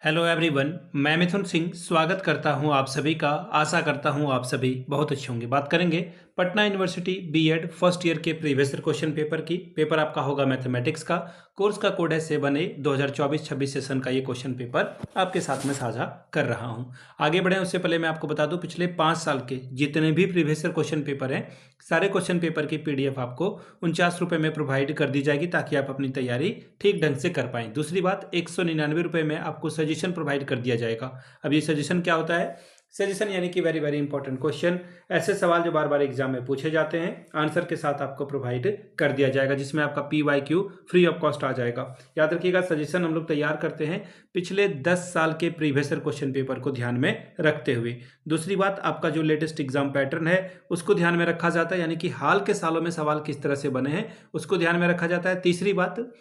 Hello everyone, मैं मिथुन सिंह स्वागत करता हूं आप सभी का। आशा करता हूं आप सभी बहुत अच्छे होंगे। बात करेंगे Patna university BEd first year के प्रीवियस क्वेश्चन पेपर की। पेपर आपका होगा मैथमेटिक्स का। कोर्स का कोड है 7A। 2024-26 सेशन का ये क्वेश्चन पेपर आपके साथ में साझा कर रहा हूं। आगे बढ़े उससे पहले मैं आपको बता दूं, पिछले 5 साल के जितने भी प्रीवियस क्वेश्चन पेपर हैं, सारे क्वेश्चन पेपर की पीडीएफ आपको 49 रुपये में प्रोवाइड कर दी जाएगी, ताकि आप अपनी तैयारी ठीक ढंग से कर पाएं। दूसरी बात, 199 रुपये में आपको सजेशन प्रोवाइड कर दिया जाएगा। अब ये सजेशन क्या होता है? सजेशन यानी कि वेरी वेरी इंपॉर्टेंट क्वेश्चन, ऐसे सवाल जो बार बार एग्जाम में पूछे जाते हैं, आंसर के साथ आपको प्रोवाइड कर दिया जाएगा, जिसमें आपका PYQ फ्री ऑफ कॉस्ट आ जाएगा। याद रखिएगा, सजेशन हम लोग तैयार करते हैं पिछले 10 साल के प्रीवियस क्वेश्चन पेपर को ध्यान में रखते हुए। दूसरी बात, आपका जो लेटेस्ट एग्जाम पैटर्न है उसको ध्यान में रखा जाता है, यानी कि हाल के सालों में सवाल किस तरह से बने हैं उसको ध्यान में रखा जाता है। तीसरी बात,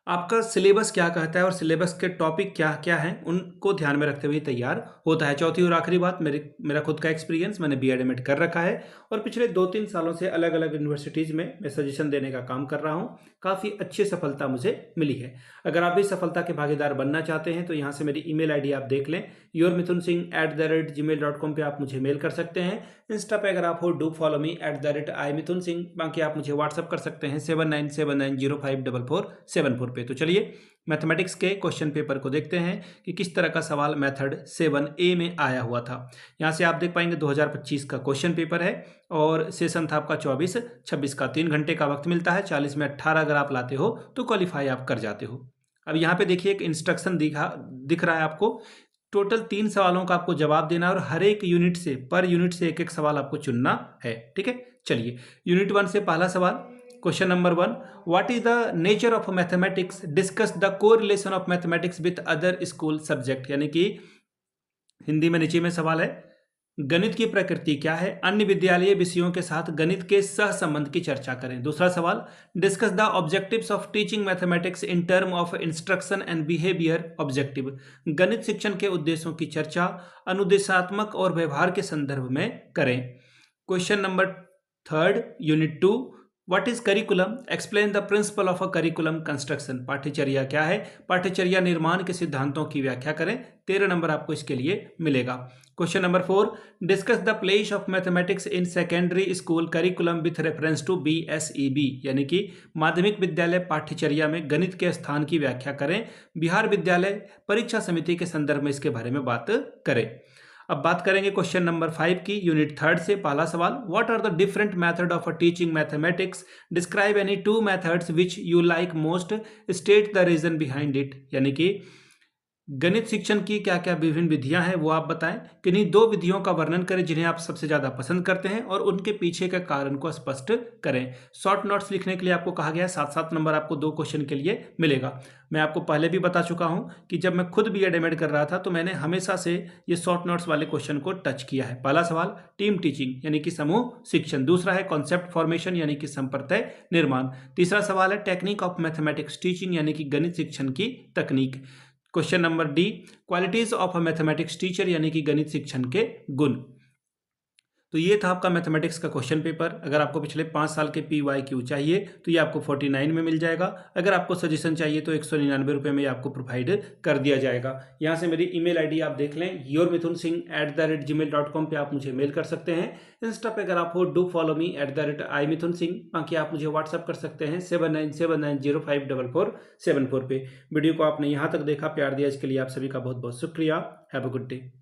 आपका सिलेबस क्या कहता है और सिलेबस के टॉपिक क्या क्या हैं उनको ध्यान में रखते हुए तैयार होता है। चौथी और आखिरी बात, मेरा खुद का एक्सपीरियंस, मैंने बीएड एमएड कर रखा है और पिछले 2-3 सालों से अलग अलग यूनिवर्सिटीज़ में मैं सजेशन देने का काम कर रहा हूँ। काफ़ी अच्छी सफलता मुझे मिली है। अगर आप भी सफलता के भागीदार बनना चाहते हैं तो यहाँ से मेरी ईमेल आईडी आप देख लें, yourmithunsingh@gmail.com पे आप मुझे मेल कर सकते हैं। इंस्टा पे अगर आप हो, डू फॉलो मी @imithunsingh। बाकी आप मुझे व्हाट्सअप कर सकते हैं 7979054474 पे। तो चलिए मैथमेटिक्स के क्वेश्चन पेपर को देखते हैं कि किस तरह का सवाल मेथड 7A में आया हुआ था। यहाँ से आप देख पाएंगे 2025 का क्वेश्चन पेपर है और सेशन था आपका 24-26 का। 3 घंटे का वक्त मिलता है, 40 में 18 अगर आप लाते हो तो क्वालिफाई आप कर जाते हो। अब यहाँ पे देखिए एक इंस्ट्रक्शन दिख रहा है आपको। टोटल 3 सवालों का आपको जवाब देना है और हर एक यूनिट से, पर यूनिट से एक एक सवाल आपको चुनना है। ठीक है, चलिए यूनिट 1 से पहला सवाल, question number 1, what is the nature of mathematics, discuss the correlation of mathematics with other school subject. यानी कि हिंदी में नीचे में सवाल है, गणित की प्रकृति क्या है, अन्य विद्यालय विषयों के साथ गणित के सहसंबंध की चर्चा करें। दूसरा सवाल, discuss the objectives of teaching mathematics in term of instruction and behaviour objective. गणित शिक्षण के उद्देश्यों की चर्चा अनुदेशात्मक और व्यवहार के संदर्भ में करें। Question number 3, unit 2, what is curriculum, explain the principle of a curriculum construction. पाठ्यचर्या क्या है, पाठ्यचर्या निर्माण के सिद्धांतों की व्याख्या करें। 13 नंबर आपको इसके लिए मिलेगा। Question number 4, discuss the place of mathematics in secondary school curriculum with reference to BSEB। यानी कि माध्यमिक विद्यालय पाठ्यचर्या में गणित के स्थान की व्याख्या करें। बिहार विद्यालय परीक्षा समिति के संदर्भ में इसके बारे में बात करें। अब बात करेंगे क्वेश्चन नंबर 5 की, यूनिट 3 से पहला सवाल, what are the different method of teaching mathematics, describe any 2 methods which you like most, state the reason behind it. यानी कि गणित शिक्षण की क्या क्या विभिन्न विधियां हैं वो आप बताएं, किन्हीं 2 विधियों का वर्णन करें जिन्हें आप सबसे ज्यादा पसंद करते हैं और उनके पीछे के कारण को स्पष्ट करें। शॉर्ट नोट्स लिखने के लिए आपको कहा गया है, 7-7 नंबर आपको 2 क्वेश्चन के लिए मिलेगा। मैं आपको पहले भी बता चुका हूं कि जब मैं खुद बीएड एमएड कर रहा था तो मैंने हमेशा से ये शॉर्ट नोट्स वाले क्वेश्चन को टच किया है। पहला सवाल, टीम टीचिंग यानी कि समूह शिक्षण। दूसरा है कॉन्सेप्ट फॉर्मेशन यानी कि संप्रत्यय निर्माण। तीसरा सवाल है टेक्निक ऑफ मैथमेटिक्स टीचिंग यानी कि गणित शिक्षण की तकनीक। Question number D, qualities of a mathematics teacher यानी कि गणित शिक्षण के गुण। तो ये था आपका मैथमेटिक्स का क्वेश्चन पेपर। अगर आपको पिछले 5 साल के PYQ चाहिए तो ये आपको 49 में मिल जाएगा। अगर आपको सजेशन चाहिए तो 199 रुपये में आपको प्रोवाइड कर दिया जाएगा। यहाँ से मेरी ईमेल आईडी आप देख लें, yourmithunsingh@gmail.com पे आप मुझे मेल कर सकते हैं। इंस्टा पे अगर आप हो, डू फॉलो मी @imithunsingh। बाकी आप मुझे व्हाट्सअप कर सकते हैं 7979054474 पे। वीडियो को आपने यहाँ तक देखा, प्यार दिया, इसके लिए आप सभी का बहुत बहुत शुक्रिया। Have a good day.